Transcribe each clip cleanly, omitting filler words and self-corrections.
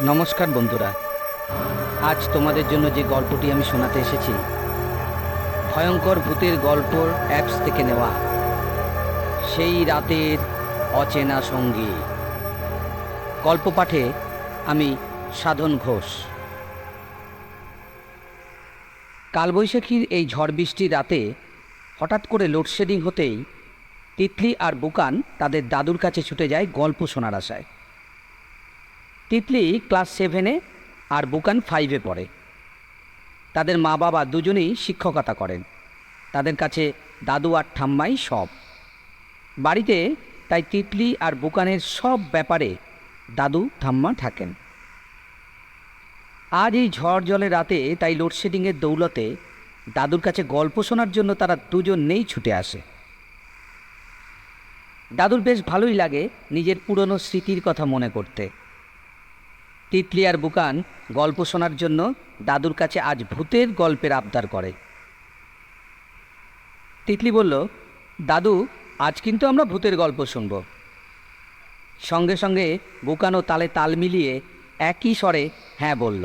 নমস্কার বন্ধুরা, আজ তোমাদের জন্য যে গল্পটি আমি শোনাতে এসেছি ভয়ঙ্কর ভূতের গল্প অ্যাপস থেকে নেওয়া। সেই রাতের অচেনা সঙ্গী। গল্প পাঠে আমি সাধন ঘোষ। কালবৈশাখীর এই ঝড় বৃষ্টির রাতে হঠাৎ করে লোডশেডিং হতেই তিতলি আর বুকান তাদের দাদুর কাছে ছুটে যায় গল্প শোনার আশায়। তিতলি ক্লাস 7-এ আর বুকান 5-এ পড়ে। তাদের মা বাবা দুজনেই শিক্ষকতা করেন। তাদের কাছে দাদু আর ঠাম্মাই সব। বাড়িতে তাই তিতলি আর বুকানের সব ব্যাপারে দাদু ঠাম্মা থাকেন। আজ এই ঝড় জলের রাতে তাই লোডশেডিংয়ের দৌলতে দাদুর কাছে গল্প শোনার জন্য তারা দুজনেই ছুটে আসে। দাদুর বেশ ভালোই লাগে নিজের পুরনো স্মৃতির কথা মনে করতে। তিতলি আর বুকান গল্প শোনার জন্য দাদুর কাছে আজ ভূতের গল্পের আবদার করে। তিতলি বলল, দাদু আজ কিন্তু আমরা ভূতের গল্প শুনব। সঙ্গে সঙ্গে বুকানও তালে তাল মিলিয়ে একই স্বরে হ্যাঁ বলল।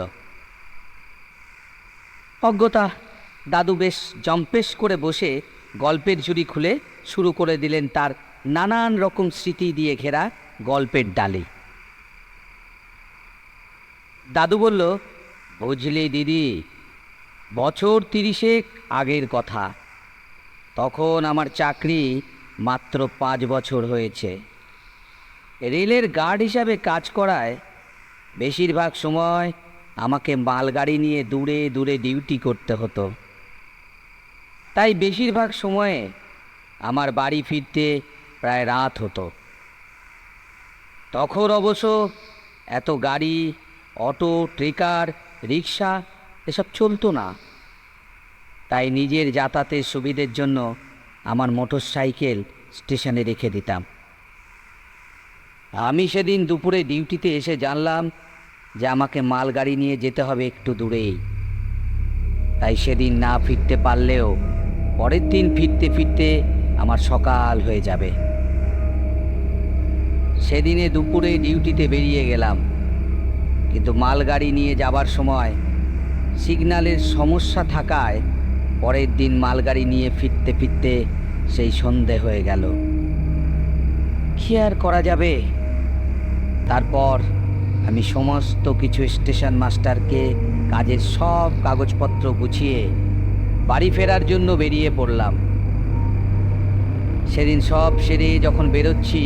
অজ্ঞতা দাদু বেশ জম্পেশ করে বসে গল্পের ঝুড়ি খুলে শুরু করে দিলেন তার নানান রকম স্মৃতি দিয়ে ঘেরা গল্পের ডালি। দাদু বলল, বুঝলি দিদি, বছর 30 আগের কথা। তখন আমার চাকরি মাত্র 5 বছর হয়েছে। রেলের গার্ড হিসাবে কাজ করায় বেশিরভাগ সময় আমাকে মালগাড়ি নিয়ে দূরে দূরে ডিউটি করতে হতো। তাই বেশিরভাগ সময়ে আমার বাড়ি ফিরতে প্রায় রাত হতো। তখন অবশ্য এত গাড়ি, অটো, ট্রেকার, রিক্সা এসব চলতো না। তাই নিজের যাতায়াতের সুবিধের জন্য আমার মোটর সাইকেল স্টেশনে রেখে দিতাম। আমি সেদিন দুপুরে ডিউটিতে এসে জানলাম যে আমাকে মালগাড়ি নিয়ে যেতে হবে একটু দূরেই। তাই সেদিন না ফিরতে পারলেও পরের দিন ফিরতে ফিরতে আমার সকাল হয়ে যাবে। সেদিনে দুপুরে ডিউটিতে বেরিয়ে গেলাম, কিন্তু মালগাড়ি নিয়ে যাবার সময় সিগন্যালের সমস্যা থাকায় পরের দিন মালগাড়ি নিয়ে ফিরতে ফিরতে সেই সন্ধে হয়ে গেল। কি আর করা যাবে? তারপর আমি সমস্ত কিছু স্টেশন মাস্টারকে কাজের সব কাগজপত্র গুছিয়ে বাড়ি ফেরার জন্য বেরিয়ে পড়লাম। সেদিন সব সেরে যখন বেরোচ্ছি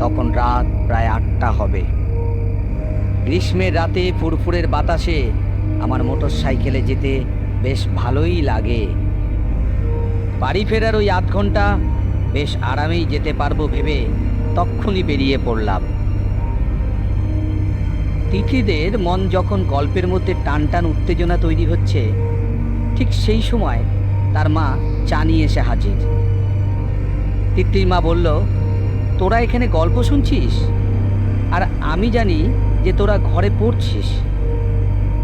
তখন রাত প্রায় 8টা হবে। গ্রীষ্মের রাতে ফুরফুরের বাতাসে আমার মোটর সাইকেলে যেতে বেশ ভালোই লাগে। বাড়ি ফেরার ওই আধ ঘন্টা বেশ আরামেই যেতে পারবো ভেবে তক্ষুনি বেরিয়ে পড়লাম। তিথিদের মন যখন গল্পের মধ্যে টান টান উত্তেজনা তৈরি হচ্ছে, ঠিক সেই সময় তার মা চা নিয়ে এসে হাজির। তিতলির মা বলল, তোরা এখানে গল্প শুনছিস আর আমি জানি যে তোরা ঘরে পড়ছিস,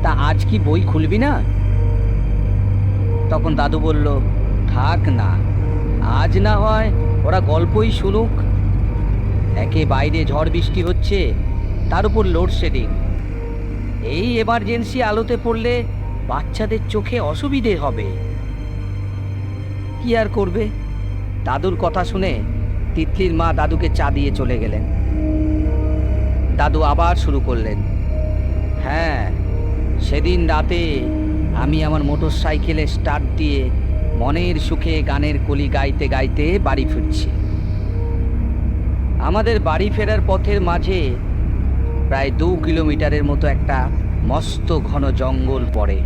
তা আজ কি বই খুলবি না? তখন দাদু বলল, থাক না, আজ না হয় ওরা গল্পই শুনুক। একে বাইরে ঝড় বৃষ্টি হচ্ছে, তার উপর লোডশেডিং। এই এমার্জেন্সি আলোতে পড়লে বাচ্চাদের চোখে অসুবিধে হবে। কি আর করবে? দাদুর কথা শুনে তিতলির মা দাদুকে চা দিয়ে চলে গেলেন। দাদু আবার শুরু করলেন, হ্যাঁ, সেদিন রাতে আমি আমার মোটর সাইকেলে স্টার্ট দিয়ে মনের সুখে গানের কলি গাইতে গাইতে বাড়ি ফিরছি। আমাদের বাড়ি ফেরার পথের মাঝে প্রায় 2 কিলোমিটারের মতো একটা মস্ত ঘন জঙ্গল পড়ে।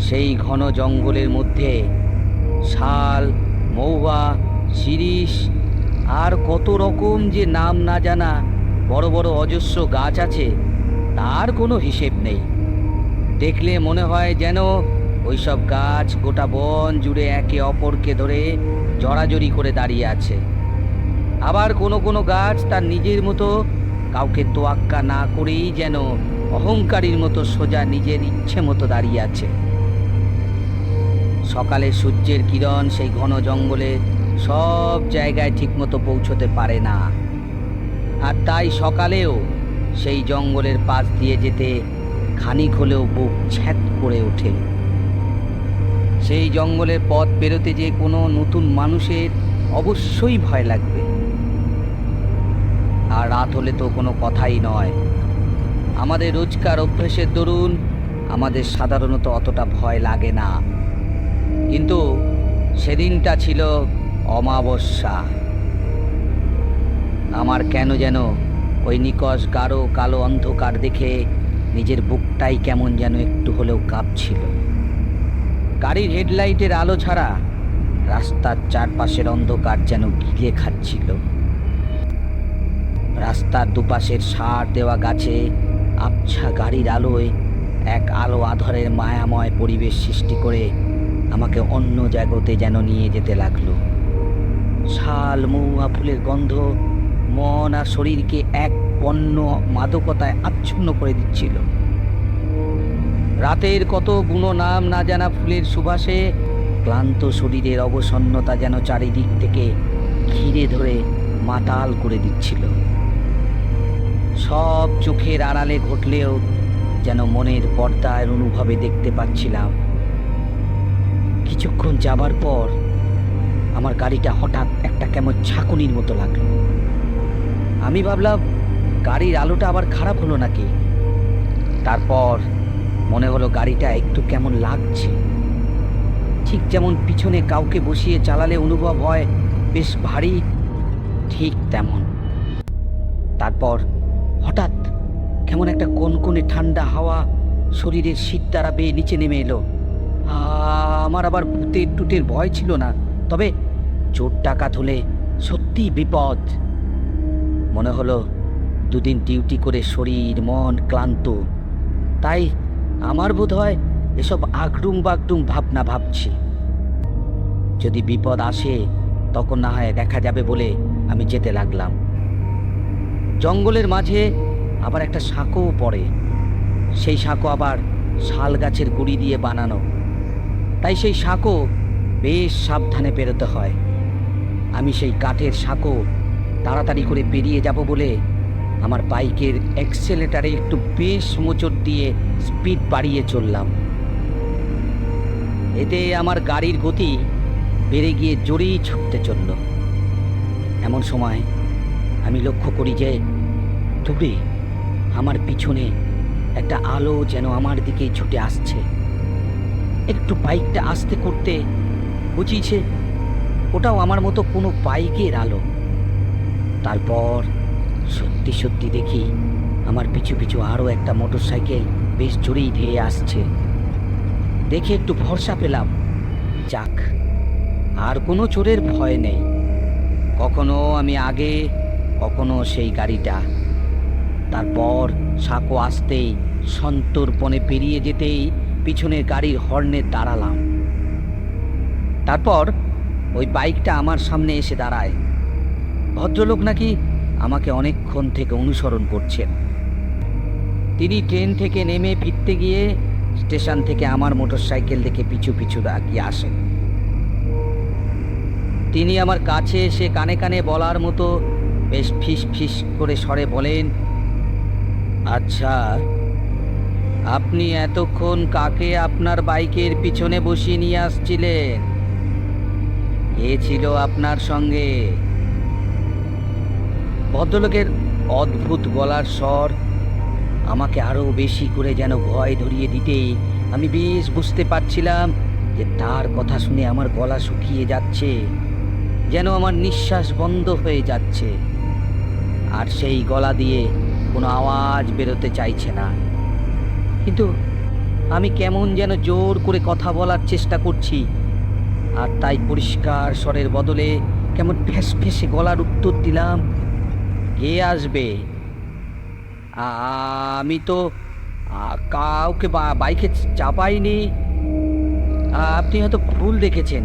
সেই ঘন জঙ্গলের মধ্যে শাল, মহুয়া, শিরীষ আর কত রকম যে নাম না জানা বড় বড় অজস্র গাছ আছে, তার কোনো হিসেব নেই। দেখলে মনে হয় যেন ওইসব গাছ গোটা বন জুড়ে একে অপরকে ধরে জড়াজড়ি করে দাঁড়িয়ে আছে। আবার কোনো কোনো গাছ তার নিজের মতো কাউকে তোয়াক্কা না করেই যেন অহংকারীর মতো সোজা নিজের ইচ্ছে মতো দাঁড়িয়ে আছে। সকালে সূর্যের কিরণ সেই ঘন জঙ্গলে সব জায়গায় ঠিকমতো পৌঁছতে পারে না, আর তাই সকালেও সেই জঙ্গলের পাশ দিয়ে যেতে খানিক হলেও বুক ছ্যাঁত করে ওঠে। সেই জঙ্গলের পথ পেরোতে যে কোনো নতুন মানুষের অবশ্যই ভয় লাগবে। আর রাত হলে তো কোনো কথাই নয়। আমাদের রোজকার অভ্যেসের দরুন আমাদের সাধারণত অতটা ভয় লাগে না, কিন্তু সেদিনটা ছিল অমাবস্যা। আমার কেন যেন ওই নিকষ গাঢ় কালো অন্ধকার দেখে নিজের বুকটাই কেমন যেন একটু হলেও কাঁপছিল। গাড়ির হেডলাইটের আলো ছাড়া রাস্তার চারপাশের অন্ধকার যেন গিলে খাচ্ছিল। রাস্তার দুপাশের সার দেওয়া গাছে আবছা গাড়ির আলোয় এক আলো আঁধারের মায়াময় পরিবেশ সৃষ্টি করে আমাকে অন্য জগতে যেন নিয়ে যেতে লাগলো। শাল মহুয়া ফুলের গন্ধ মন আর শরীরকে এক পণ্য মাদকতায় আচ্ছন্ন করে দিচ্ছিল। রাতের কত বুনো নাম না জানা ফুলের সুবাসে ক্লান্ত শরীরের অবসন্নতা যেন চারিদিক থেকে ঘিরে ধরে মাতাল করে দিচ্ছিল। সব চোখের আড়ালে ঘটলেও যেন মনের পর্দার অনুভবে দেখতে পাচ্ছিলাম। কিছুক্ষণ যাবার পর আমার গাড়িটা হঠাৎ একটা কেমন ঝাঁকুনির মতো লাগলো। আমি ভাবলাম গাড়ির আলোটা আবার খারাপ হলো নাকি। তারপর মনে হলো গাড়িটা একটু কেমন লাগছে, ঠিক যেমন পিছনে কাউকে বসিয়ে চালালে অনুভব হয় বেশ ভারী, ঠিক তেমন। তারপর হঠাৎ কেমন একটা কনকনে ঠান্ডা হাওয়া শরীরের শীত দ্বারা বেয়ে নিচে নেমে এলো। আমার আবার ভূতের টুটের ভয় ছিল না, তবে চোর ডাকাত হলে সত্যিই বিপদ। মনে হলো দুদিন ডিউটি করে শরীর মন ক্লান্ত, তাই আমার বোধ হয় এসব আগডুম বাগডুম ভাবনা ভাবছি। যদি বিপদ আসে তখন না হয় দেখা যাবে বলে আমি যেতে লাগলাম। জঙ্গলের মাঝে আবার একটা সাঁকোও পড়ে। সেই সাঁকো আবার শাল গাছের গুঁড়ি দিয়ে বানানো, তাই সেই সাঁকো বেশ সাবধানে পেরোতে হয়। আমি সেই কাঠের সাঁকো তাড়াতাড়ি করে পেরিয়ে যাব বলে আমার বাইকের অ্যাক্সেলেটারে একটু বেশ মোচড় দিয়ে স্পিড বাড়িয়ে চললাম। এতে আমার গাড়ির গতি বেড়ে গিয়ে জোরেই ছুটতে চলল। এমন সময় আমি লক্ষ্য করি যে দূরে আমার পিছনে একটা আলো যেন আমার দিকেই ছুটে আসছে। একটু বাইকটা আস্তে করতে বুঝিয়েছে ওটাও আমার মতো কোনো বাইকের আলো। তারপর সত্যি সত্যি দেখি আমার পিছু পিছু আরও একটা মোটরসাইকেল বেশ জোরেই ধেয়ে আসছে। দেখে একটু ভরসা পেলাম, যাক আর কোনো চোরের ভয় নেই। কখনো আমি আগে, কখনো সেই গাড়িটা। তারপর সাঁকো আসতেই সন্তর্পণে পেরিয়ে যেতেই পিছনের গাড়ির হর্নে দাঁড়ালাম। তারপর ওই বাইকটা আমার সামনে এসে দাঁড়ায়। ভদ্রলোক নাকি আমাকে অনেকক্ষণ থেকে অনুসরণ করছেন। তিনি ট্রেন থেকে নেমে ফিরতে গিয়ে স্টেশন থেকে আমার মোটরসাইকেল দেখে পিছু পিছু দাঁড়িয়ে আসেন। তিনি আমার কাছে এসে কানে কানে বলার মতো বেশ ফিস ফিস করে স্বরে বলেন, আচ্ছা, আপনি এতক্ষণ কাকে আপনার বাইকের পিছনে বসিয়ে নিয়ে আসছিলেন? কে ছিল আপনার সঙ্গে? ভদ্রলোকের অদ্ভুত গলার স্বর আমাকে আরো বেশি করে যেন ভয় ধরিয়ে দিতেই আমি বেশ বুঝতে পারছিলাম যে তার কথা শুনে আমার গলা শুকিয়ে যাচ্ছে, যেন আমার নিঃশ্বাস বন্ধ হয়ে যাচ্ছে, আর সেই গলা দিয়ে কোনো আওয়াজ বেরোতে চাইছে না। কিন্তু আমি কেমন যেন জোর করে কথা বলার চেষ্টা করছি, আর তাই পরিষ্কার স্বরের বদলে কেমন ফেঁস ফেঁসে গলার উত্তর দিলাম, কে আসবে? আমি তো কাউকে বাইকে চাপাইনি। আপনি হয়তো ভুল দেখেছেন।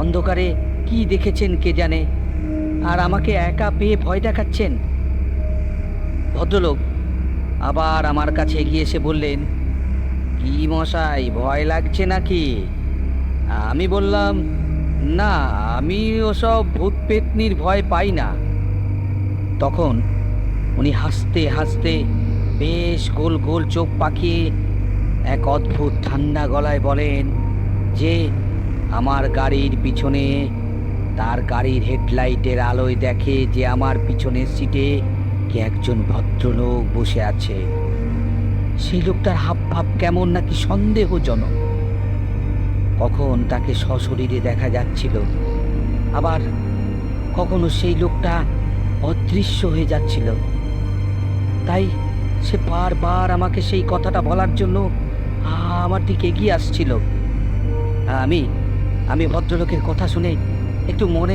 অন্ধকারে কি দেখেছেন কে জানে, আর আমাকে একা পেয়ে ভয় দেখাচ্ছেন। ভদ্রলোক আবার আমার কাছে এগিয়ে এসে বললেন, কি মশাই, ভয় লাগছে নাকি? আমি বললাম, না, আমি ওসব ভূত পেতনির ভয় পাই না। তখন উনি হাসতে হাসতে বেশ গোল গোল চোখ পাকিয়ে এক অদ্ভুত ঠান্ডা গলায় বলেন যে আমার গাড়ির পিছনে, তার গাড়ির হেডলাইটের আলোয় দেখে যে আমার পিছনের সিটে কে একজন ভদ্রলোক বসে আছে। সেই লোকটার হাব ভাব কেমন নাকি সন্দেহজনক। কখন তাকে সশরীরে দেখা যাচ্ছিল, আবার কখনো সেই লোকটা অদৃশ্য হয়ে যাচ্ছিল। তাই সে বারবার আমাকে সেই কথাটা বলার জন্য আমার দিকে এগিয়ে আসছিল। আমি আমি ভদ্রলোকের কথা শুনে একটু মনে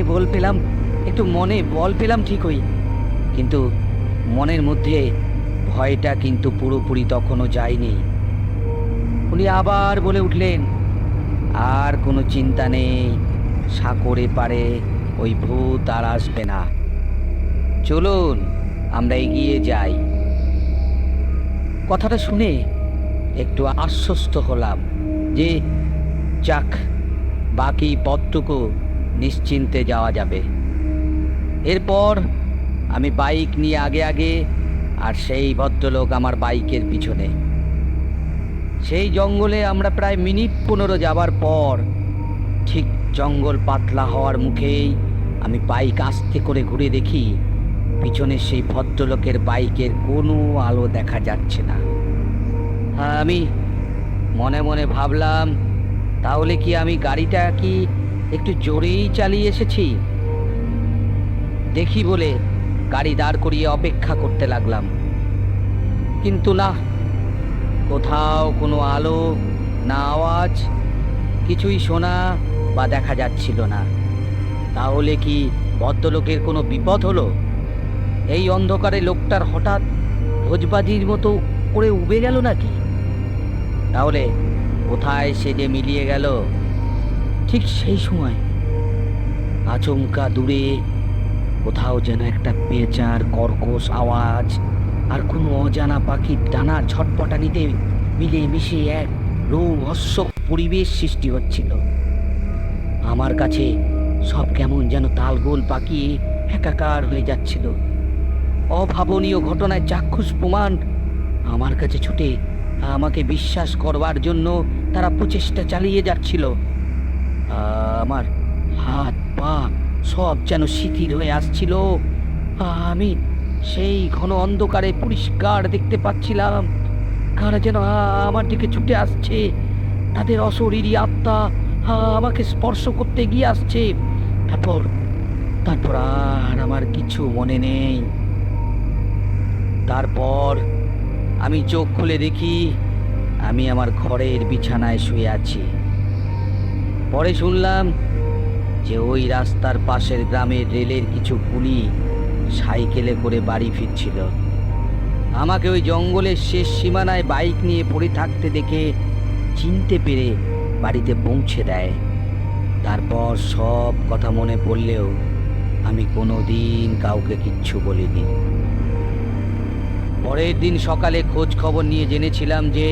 বল পেলাম ঠিকই, কিন্তু মনের মধ্যে ভয়টা কিন্তু পুরোপুরি তখনও যায়নি। উনি আবার বলে উঠলেন, আর কোনো চিন্তা নেই, সাগরে পারে ওই ভূত আর আসবে না, চলুন আমরা এগিয়ে যাই। কথাটা শুনে একটু আশ্বস্ত হলাম যে যাক, বাকি পথটুকু নিশ্চিন্তে যাওয়া যাবে। এরপর আমি বাইক নিয়ে আগে আগে, আর সেই ভদ্রলোক আমার বাইকের পিছনে। সেই জঙ্গলে আমরা প্রায় মিনিট 15 যাবার পর ঠিক জঙ্গল পাতলা হওয়ার মুখেই আমি বাইক আস্তে করে ঘুরে দেখি পিছনে সেই ভদ্রলোকের বাইকের কোনো আলো দেখা যাচ্ছে না। আমি মনে মনে ভাবলাম, তাহলে কি আমি গাড়িটা কি একটু জোরেই চালিয়ে এসেছি? দেখি বলে গাড়ি দাঁড় করিয়ে অপেক্ষা করতে লাগলাম, কিন্তু না, কোথাও কোনো আলো না আওয়াজ কিছুই শোনা বা দেখা যাচ্ছিল না। তাহলে কি ভদ্রলোকের কোনো বিপদ হলো? এই অন্ধকারে লোকটার হঠাৎ ভোজবাজির মতো করে উবে গেল নাকি? তাহলে কোথায় সে যে মিলিয়ে গেল? ঠিক সেই সময় আচমকা দূরে কোথাও যেন একটা পেঁচার কর্কশ আওয়াজ আর কোনো অজানা পাখির ডানা ছটপটানিতে মিলে মিশে এক রোমহর্ষক পরিবেশ সৃষ্টি হচ্ছিল। আমার কাছে সব কেমন যেন তালগোল পাকিয়ে একাকার হয়ে যাচ্ছিল। অভাবনীয় ঘটনায় চাক্ষুষ প্রমাণ আমার কাছে ছুটে আমাকে বিশ্বাস করবার জন্য তারা প্রচেষ্টা চালিয়ে যাচ্ছিল। আমার হাত পা সব যেন শিথিল হয়ে আসছিল। আমি সেই ঘন অন্ধকারে পরিষ্কার দেখতে পাচ্ছিলাম কারা যেন আমার দিকে ছুটে আসছে। তাদের অশরীরী আত্মা আমাকে স্পর্শ করতে গিয়ে আসছে। তারপর আর আমার কিছু মনে নেই। তারপর আমি চোখ খুলে দেখি আমি আমার ঘরের বিছানায় শুয়ে আছি। পরে শুনলাম যে ওই রাস্তার পাশের গ্রামের রেলের কিছু কুলি সাইকেলে করে বাড়ি ফিরছিল। আমাকে ওই জঙ্গলের শেষ সীমানায় বাইক নিয়ে পড়ে থাকতে দেখে চিনতে পেরে বাড়িতে পৌঁছে দেয়। তারপর সব কথা মনে পড়লেও আমি কোনো দিন কাউকে কিচ্ছু বলিনি। পরের দিন সকালে খোঁজ খবর নিয়ে জেনেছিলাম যে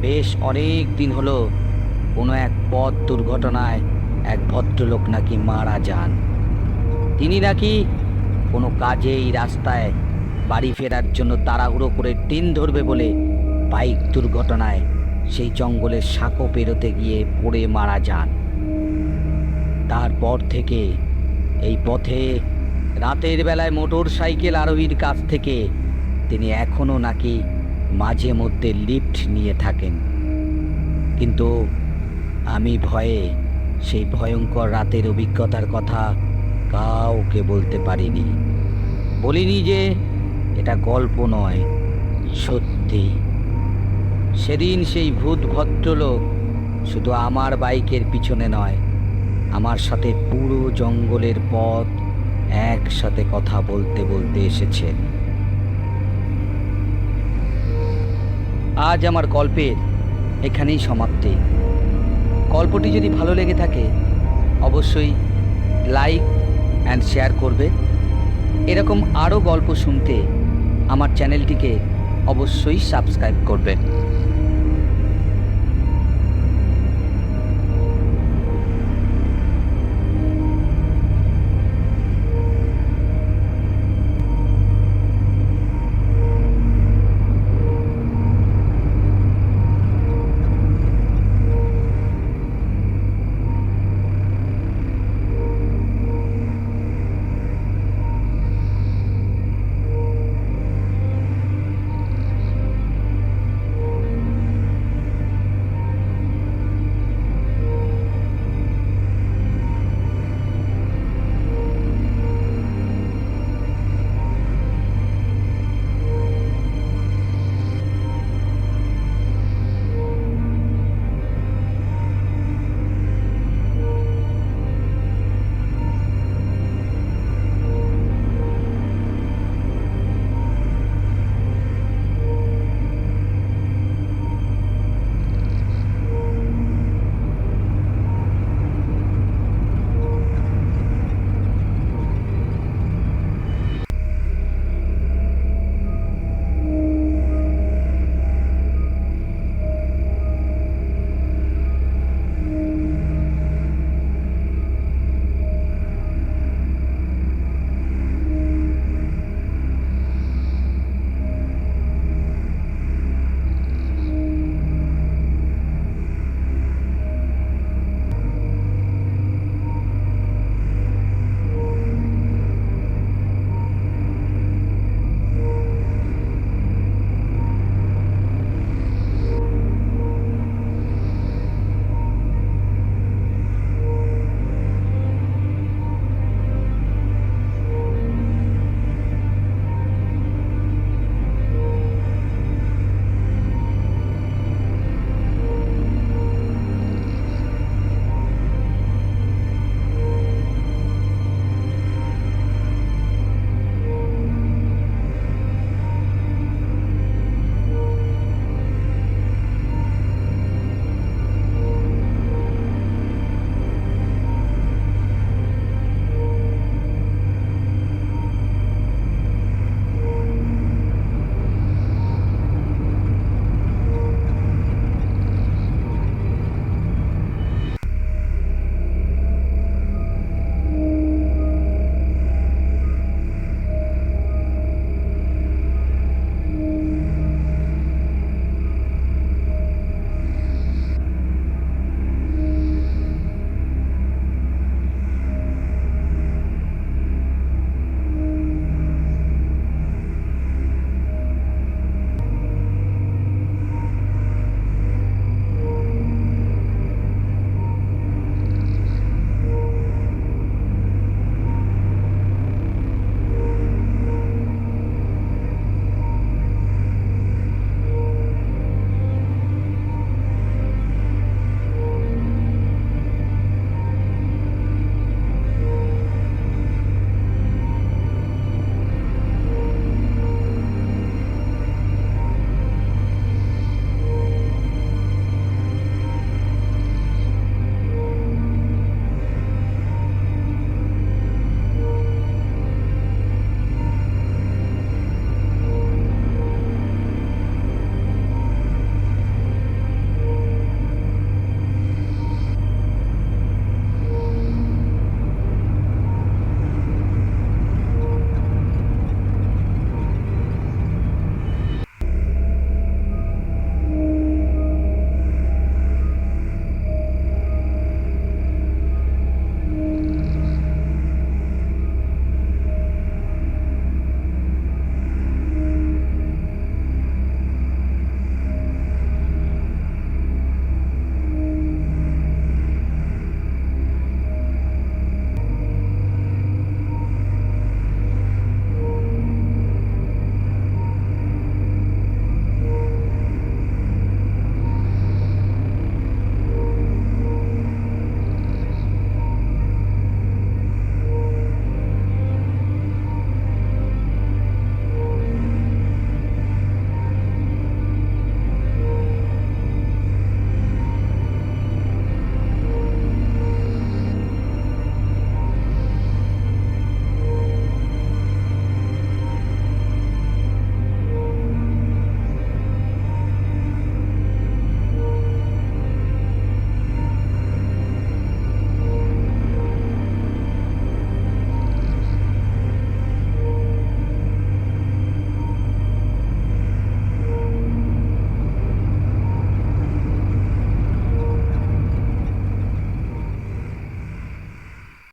বেশ অনেক দিন হলো কোনো এক পথ দুর্ঘটনায় এক ভদ্রলোক নাকি মারা যান। তিনি নাকি কোনো কাজে এই রাস্তায় বাড়ি ফেরার জন্য তাড়াহুড়ো করে ট্রেন ধরবে বলে বাইক দুর্ঘটনায় সেই জঙ্গলের সাঁকো পেরোতে গিয়ে পড়ে মারা যান। তারপর থেকে এই পথে রাতের বেলায় মোটর সাইকেল আরোহীর কাছ থেকে তিনি এখনো নাকি মাঝে মধ্যে লিফট নিয়ে থাকেন। কিন্তু আমি ভয়ে সেই ভয়ঙ্কর রাতের অভিজ্ঞতার কথা কাউকে বলতে পারিনি। বলিনি যে এটা গল্প নয়, সত্যি। সেদিন সেই ভূত ভদ্রলোক শুধু আমার বাইকের পিছনে নয়, আমার সাথে পুরো জঙ্গলের পথ একসাথে কথা বলতে বলতে এসেছেন। আজ আমার গল্পের এখানেই সমাপ্তি। গল্পটি যদি ভালো লেগে থাকে অবশ্যই লাইক অ্যান্ড শেয়ার করবে। এরকম আরও গল্প শুনতে আমার চ্যানেলটিকে অবশ্যই সাবস্ক্রাইব করবেন।